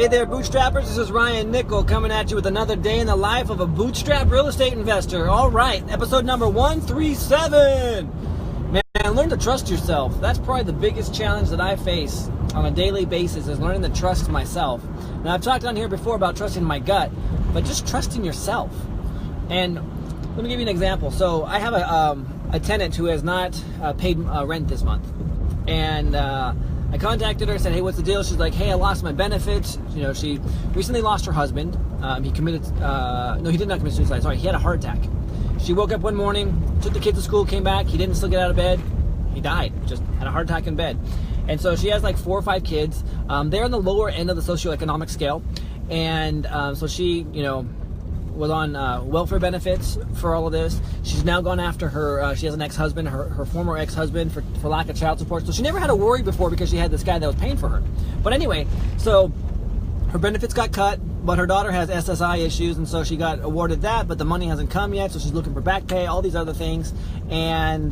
Hey there, Bootstrappers. This is Ryan Nickel coming at you with another day in the life of a Bootstrap Real Estate Investor. All right, episode number 137. Man, learn to trust yourself. That's probably the biggest challenge that I face on a daily basis, is learning to trust myself. Now, I've talked on here before about trusting my gut, but just trusting yourself. And let me give you an example. So I have a tenant who has not paid rent this month. And I contacted her, said, hey, what's the deal? She's like, hey, I lost my benefits. You know, she recently lost her husband. He committed, no, he did not commit suicide. Sorry, he had a heart attack. She woke up one morning, took the kids to school, came back. He didn't still get out of bed. He died, just had a heart attack in bed. And so she has like 4 or 5 kids. They're on the lower end of the socioeconomic scale. And so she, you know, was on welfare benefits for all of this. She's now gone after her, she has an ex-husband, her former ex-husband for lack of child support. So she never had to worry before because she had this guy that was paying for her. But anyway, so her benefits got cut, but her daughter has SSI issues, and so she got awarded that, but the money hasn't come yet, so she's looking for back pay, all these other things. And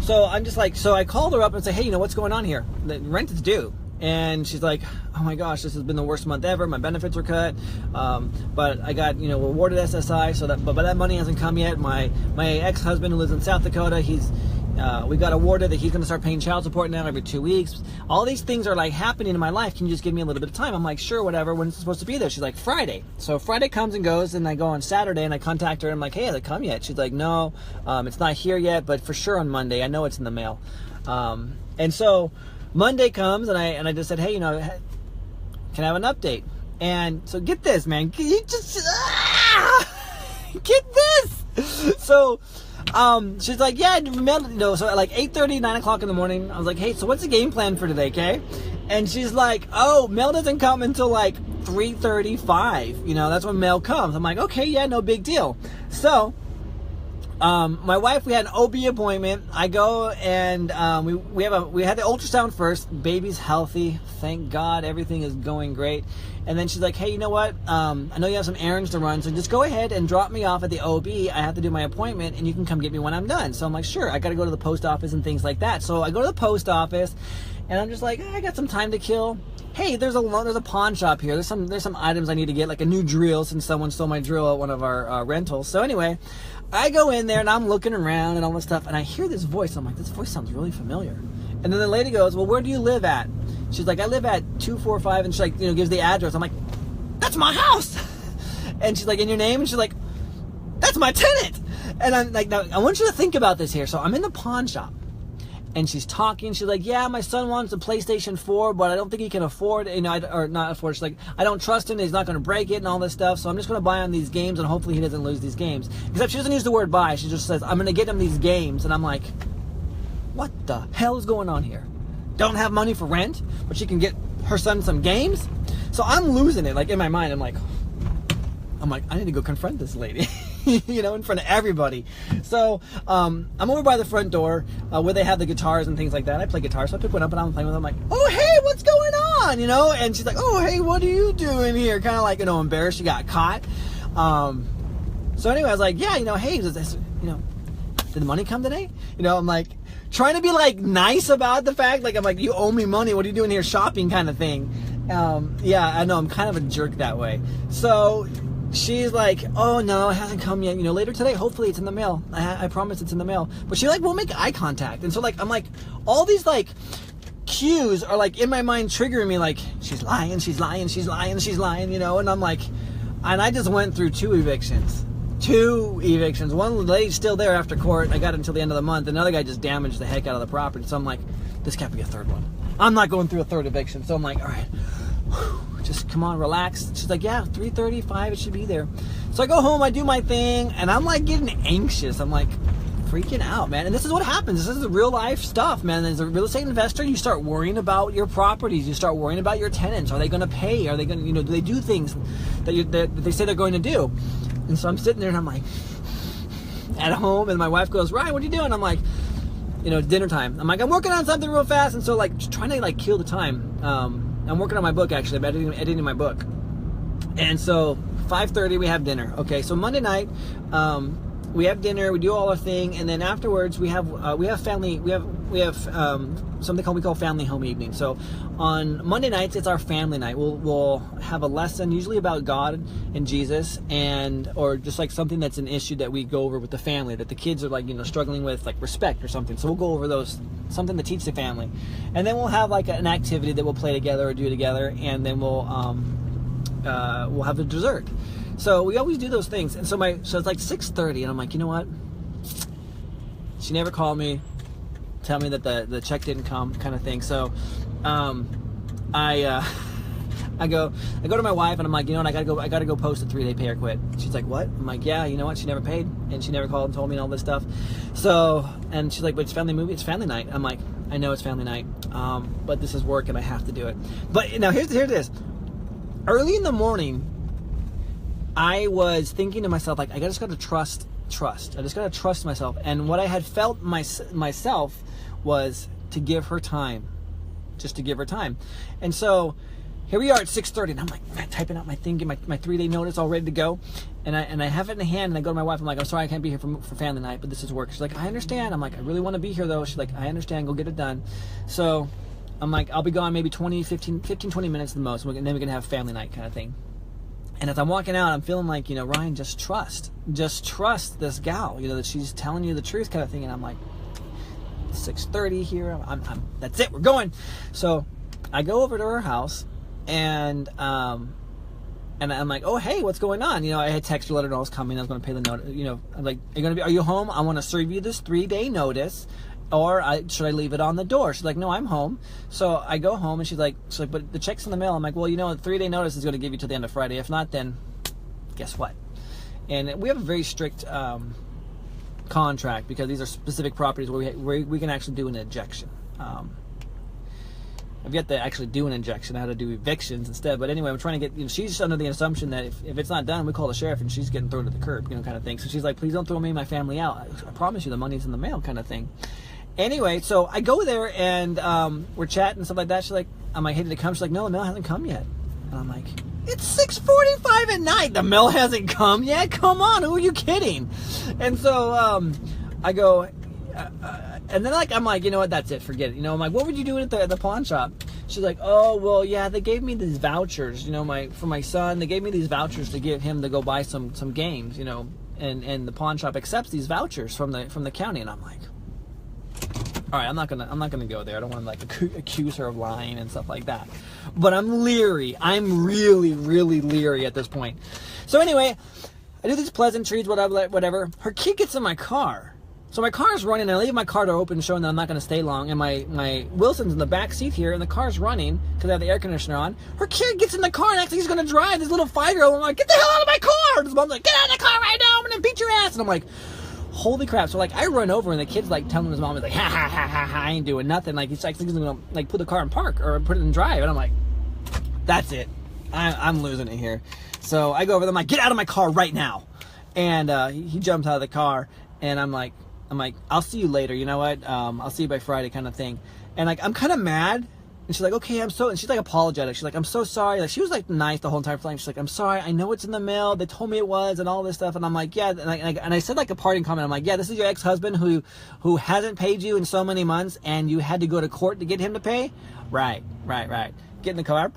so I'm just like, so I called her up and said, hey, you know, what's going on here? The rent is due. And she's like, oh my gosh, this has been the worst month ever. My benefits were cut, but I got, you know, awarded SSI, so that, but that money hasn't come yet. My ex-husband who lives in South Dakota, we got awarded that he's going to start paying child support now every 2 weeks. All these things are like happening in my life. Can you just give me a little bit of time? I'm like, sure, whatever. When it's supposed to be there? She's like, Friday. So Friday comes and goes, and I go on Saturday and I contact her. And I'm like, hey, has it come yet? She's like, no, it's not here yet, but for sure on Monday. I know it's in the mail. And so Monday comes, and I just said, hey, you know, can I have an update? And so get this, man. Get this. So she's like, yeah, you know, so at like 8:30, 9 o'clock in the morning, I was like, hey, so what's the game plan for today, okay? And she's like, oh, mail doesn't come until like 3:35. You know, that's when mail comes. I'm like, okay, yeah, no big deal. So my wife, we had an OB appointment. I go and we had the ultrasound first. Baby's healthy, thank God. Everything is going great. And then she's like, hey, you know what? I know you have some errands to run, so just go ahead and drop me off at the OB. I have to do my appointment, and you can come get me when I'm done. So I'm like, sure. I got to go to the post office and things like that. So I go to the post office, and I'm just like, I got some time to kill. Hey, there's a pawn shop here. There's some items I need to get, like a new drill, since someone stole my drill at one of our rentals. So anyway, I go in there and I'm looking around and all this stuff, and I hear this voice. I'm like, this voice sounds really familiar. And then the lady goes, well, where do you live at? She's like, I live at 245, and she like, you know, gives the address. I'm like, that's my house. And she's like, in your name? And she's like, that's my tenant. And I'm like, now I want you to think about this here. So I'm in the pawn shop. And she's talking. She's like, yeah, my son wants a PlayStation 4, but I don't think he can afford it. You know, or not afford. She's like, I don't trust him. He's not going to break it and all this stuff. So I'm just going to buy on these games, and hopefully he doesn't lose these games. Except she doesn't use the word buy. She just says, I'm going to get him these games. And I'm like, what the hell is going on here? Don't have money for rent, but she can get her son some games? So I'm losing it. Like, in my mind, I'm like, I need to go confront this lady. You know, in front of everybody. So I'm over by the front door where they have the guitars and things like that. I play guitar, so I pick one up and I'm playing with them. I'm like, oh, hey, what's going on? You know, and she's like, oh, hey, what are you doing here? Kind of like, you know, embarrassed she got caught. So anyway, I was like, yeah, you know, hey, does this, you know, did the money come today? You know, I'm like trying to be like nice about the fact, like, I'm like, you owe me money. What are you doing here shopping, kind of thing. Yeah, I know, I'm kind of a jerk that way. So she's like, oh no, it hasn't come yet. You know, later today, hopefully it's in the mail. I promise it's in the mail. But she like won't make eye contact. And so like, I'm like, all these like cues are like in my mind triggering me, like, she's lying, she's lying, she's lying, she's lying, you know. And I'm like, and I just went through 2 evictions. 2 evictions. One lady's still there after court. I got it until the end of the month. Another guy just damaged the heck out of the property. So I'm like, this can't be a 3rd one. I'm not going through a 3rd eviction. So I'm like, all right, just come on, relax. She's like, yeah, 3:35, it should be there. So I go home, I do my thing, and I'm like getting anxious. I'm like freaking out, man. And this is what happens. This is the real life stuff, man. As a real estate investor, you start worrying about your properties. You start worrying about your tenants. Are they going to pay? Are they going to, you know, do they do things that they say they're going to do? And so I'm sitting there and I'm like at home, and my wife goes, Ryan, what are you doing? I'm like, you know, it's dinner time. I'm like, I'm working on something real fast. And so like trying to like kill the time. I'm working on my book, actually. I'm editing my book. And so 5:30 we have dinner. Okay, so Monday night, we have dinner, we do all our thing, and then afterwards we have family. We have something we call family home evening. So on Monday nights it's our family night. We'll have a lesson, usually about God and Jesus, or just like something that's an issue that we go over with the family that the kids are like struggling with, like respect or something. So we'll go over those, something to teach the family, and then we'll have like an activity that we'll play together or do together, and then we'll have the dessert. So we always do those things. And so it's like 6:30, and I'm like, you know what? She never called me, tell me that the check didn't come, kind of thing. So I go to my wife, and I'm like, you know what? I gotta go post a 3-day pay or quit. She's like, what? I'm like, yeah, you know what? She never paid, and she never called and told me and all this stuff. So, and she's like, but it's it's family night. I'm like, I know it's family night, but this is work, and I have to do it. But now here it is. Early in the morning, I was thinking to myself, like, I just got to trust. I just got to trust myself. And what I had felt myself was to give her time, just to give her time. And so here we are at 6:30, and I'm like typing out my thing, get my 3-day notice all ready to go. And I have it in the hand, and I go to my wife. I'm like, I'm sorry I can't be here for family night, but this is work. She's like, I understand. I'm like, I really want to be here though. She's like, I understand. Go get it done. So I'm like, I'll be gone maybe 20 minutes at the most, and then we're gonna have family night kind of thing. And as I'm walking out, I'm feeling like, Ryan, just trust this gal, that she's telling you the truth, kind of thing. And I'm like, 6:30 here. I'm that's it. We're going. So I go over to her house, and I'm like, oh hey, what's going on? I had texted her, let her know I was coming. I was going to pay the note. I'm like, are you home? I want to serve you this 3-day notice. Or should I leave it on the door? She's like, no, I'm home. So I go home, and she's like, but the check's in the mail. I'm like, well, the 3-day notice is going to give you till the end of Friday. If not, then guess what? And we have a very strict contract, because these are specific properties where we can actually do an ejection. I've yet to actually do an injection. I had to do evictions instead. But anyway, I'm trying to get, she's under the assumption that if it's not done, we call the sheriff, and she's getting thrown to the curb, kind of thing. So she's like, please don't throw me and my family out. I promise you the money's in the mail, kind of thing. Anyway, so I go there, and we're chatting and stuff like that. She's like, I'm like, hey, did it come? She's like, no, the mail hasn't come yet. And I'm like, it's 6:45 at night. The mail hasn't come yet? Come on, who are you kidding? And so I go, and then I'm like, you know what? That's it. Forget it. I'm like, what were you doing at the pawn shop? She's like, oh, well, yeah, they gave me these vouchers, for my son. They gave me these vouchers to give him to go buy some games, and the pawn shop accepts these vouchers from the county. And I'm like, all right, I'm not gonna go there. I don't want to accuse her of lying and stuff like that. But I'm leery. I'm really, really leery at this point. So anyway, I do these pleasantries, whatever. Her kid gets in my car. So my car's running, and I leave my car door open, showing that I'm not going to stay long. And my Wilson's in the back seat here, and the car's running because I have the air conditioner on. Her kid gets in the car and acts like he's going to drive. This little 5-year-old. I'm like, get the hell out of my car! His mom's like, get out of the car right now! I'm going to beat your ass! And I'm like, holy crap. So I run over, and the kid's telling his mom, he's like, ha ha ha ha ha, I ain't doing nothing. He's like, he's gonna put the car in park or put it in drive. And I'm like, that's it. I'm losing it here. So I go over there, I'm like, get out of my car right now. And he jumps out of the car, and I'm like, I'll see you later. You know what? I'll see you by Friday, kind of thing. And I'm kind of mad. And she's like, okay, and she's apologetic. She's like, I'm so sorry. She was nice the whole entire flight. She's like, I'm sorry. I know it's in the mail. They told me it was, and all this stuff. And I'm like, yeah. And I said a parting comment. I'm like, yeah, this is your ex-husband who hasn't paid you in so many months, and you had to go to court to get him to pay. Right. Get in the car.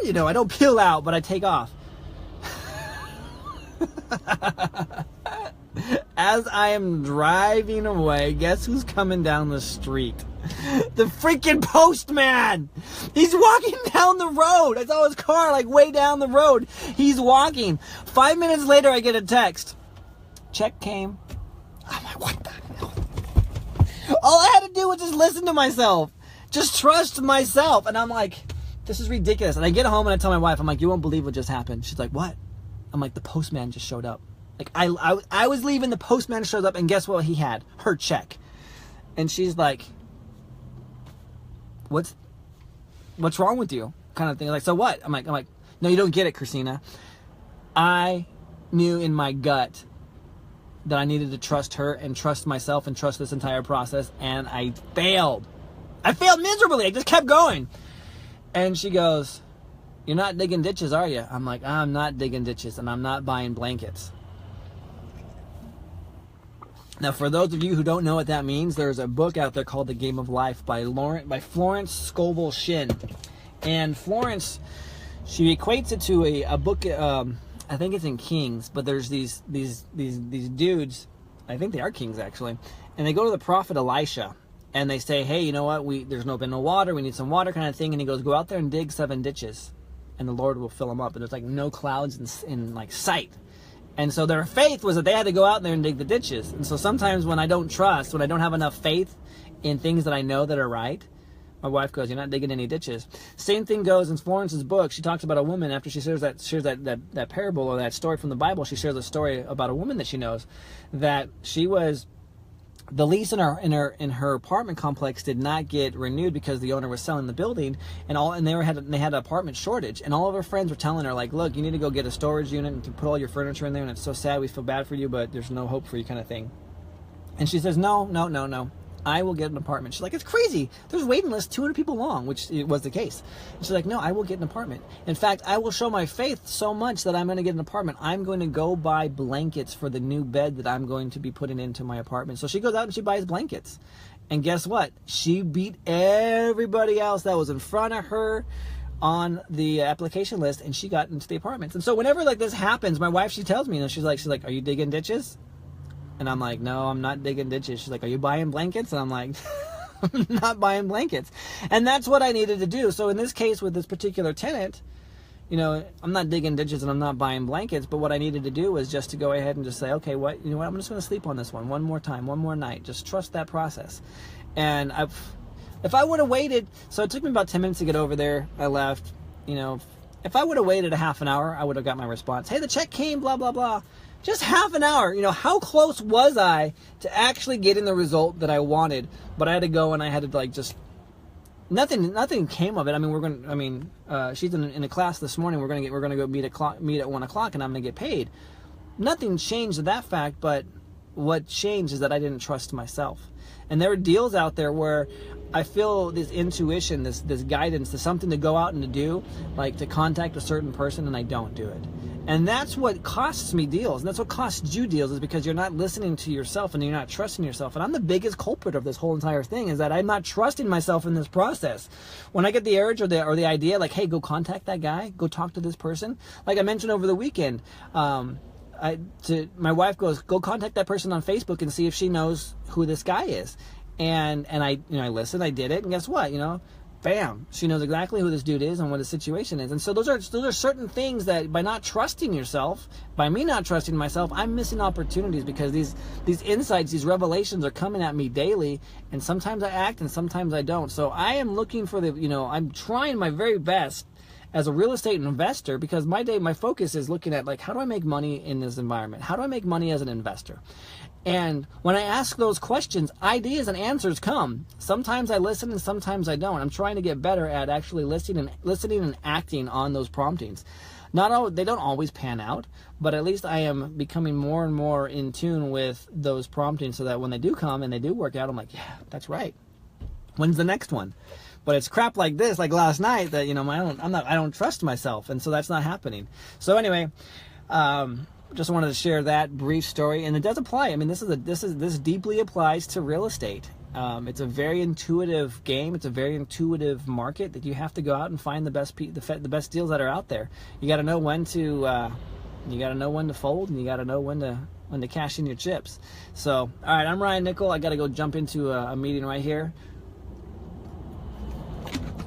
I don't peel out, but I take off. As I am driving away, guess who's coming down the street? The freaking postman! He's walking down the road. I saw his car way down the road. He's walking. 5 minutes later, I get a text. Check came. I'm like, what the hell? All I had to do was just listen to myself. Just trust myself. And I'm like, this is ridiculous. And I get home and I tell my wife, I'm like, you won't believe what just happened. She's like, what? I'm like, the postman just showed up. I was leaving, the postman shows up, and guess what he had? Her check. And she's like, what's wrong with you? Kind of thing. So what? I'm like, no, you don't get it, Christina. I knew in my gut that I needed to trust her and trust myself and trust this entire process, and I failed. I failed miserably. I just kept going. And she goes, you're not digging ditches, are you? I'm like, I'm not digging ditches, and I'm not buying blankets. Now, for those of you who don't know what that means, there's a book out there called The Game of Life by Florence Scovel Shinn. And Florence, she equates it to a book, I think it's in Kings, but there's these dudes, I think they are kings actually, and they go to the prophet Elisha, and they say, hey, you know what, there's been no water, we need some water kind of thing, and he goes, go out there and dig 7 ditches, and the Lord will fill them up, and there's like no clouds in like sight. And so their faith was that they had to go out there and dig the ditches. And so sometimes when I don't have enough faith in things that I know that are right, my wife goes, you're not digging any ditches. Same thing goes in Florence's book. She talks about a woman after she shares that parable or that story from the Bible. She shares a story about a woman that she knows, that she was, the lease in her apartment complex did not get renewed because the owner was selling the building, and they had an apartment shortage, and all of her friends were telling her, like, look, you need to go get a storage unit and to put all your furniture in there, and it's so sad, we feel bad for you, but there's no hope for you, kind of thing. And she says, no, I will get an apartment. She's like, it's crazy. There's waiting lists 200 people long, which it was the case. And she's like, no, I will get an apartment. In fact, I will show my faith so much that I'm going to get an apartment. I'm going to go buy blankets for the new bed that I'm going to be putting into my apartment. So she goes out and she buys blankets. And guess what? She beat everybody else that was in front of her on the application list, and she got into the apartments. And so whenever like this happens, my wife, she tells me, you know, she's like, are you digging ditches? And I'm like, no, I'm not digging ditches. She's like, are you buying blankets? And I'm like, I'm not buying blankets. And that's what I needed to do. So in this case, with this particular tenant, you know, I'm not digging ditches and I'm not buying blankets. But what I needed to do was just to go ahead and just say, okay, you know what? I'm just going to sleep on this one more time, one more night. Just trust that process. And if I would have waited, so it took me about 10 minutes to get over there. I left, you know, if I would have waited a half an hour, I would have got my response. Hey, the check came, blah, blah, blah. Just half an hour. You know, how close was I to actually getting the result that I wanted? But I had to go and I had to like just nothing came of it. I mean, she's in a class this morning. We're gonna go meet at 1 o'clock, and I'm gonna get paid. Nothing changed that fact, but what changed is that I didn't trust myself. And there are deals out there where I feel this intuition, this guidance, there's something to go out and to do, like to contact a certain person, and I don't do it. And that's what costs me deals. And that's what costs you deals, is because you're not listening to yourself and you're not trusting yourself. And I'm the biggest culprit of this whole entire thing, is that I'm not trusting myself in this process. When I get the urge or the idea, like, hey, go contact that guy, go talk to this person. Like I mentioned over the weekend, my wife goes, go contact that person on Facebook and see if she knows who this guy is. And I listened, I did it, and guess what? You know, bam, she knows exactly who this dude is and what his situation is. And so those are certain things that by not trusting yourself, by me not trusting myself, I'm missing opportunities, because these insights, these revelations are coming at me daily, and sometimes I act and sometimes I don't. So I am looking for I'm trying my very best as a real estate investor, because my focus is looking at, like, how do I make money in this environment? How do I make money as an investor? And when I ask those questions, ideas and answers come. Sometimes I listen and sometimes I don't. I'm trying to get better at actually listening and acting on those promptings. They don't always pan out, but at least I am becoming more and more in tune with those promptings, so that when they do come and they do work out, I'm like, yeah, that's right. When's the next one? But it's crap like this, like last night, that I don't trust myself, and so that's not happening. So anyway, just wanted to share that brief story, and it does apply. I mean, this deeply applies to real estate. It's a very intuitive game. It's a very intuitive market that you have to go out and find the best deals that are out there. You got to know when to fold, and you got to know when to cash in your chips. So, all right, I'm Ryan Nickel. I got to go jump into a meeting right here.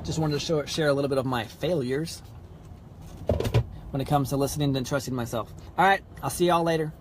Just wanted to share a little bit of my failures when it comes to listening and trusting myself. All right, I'll see y'all later.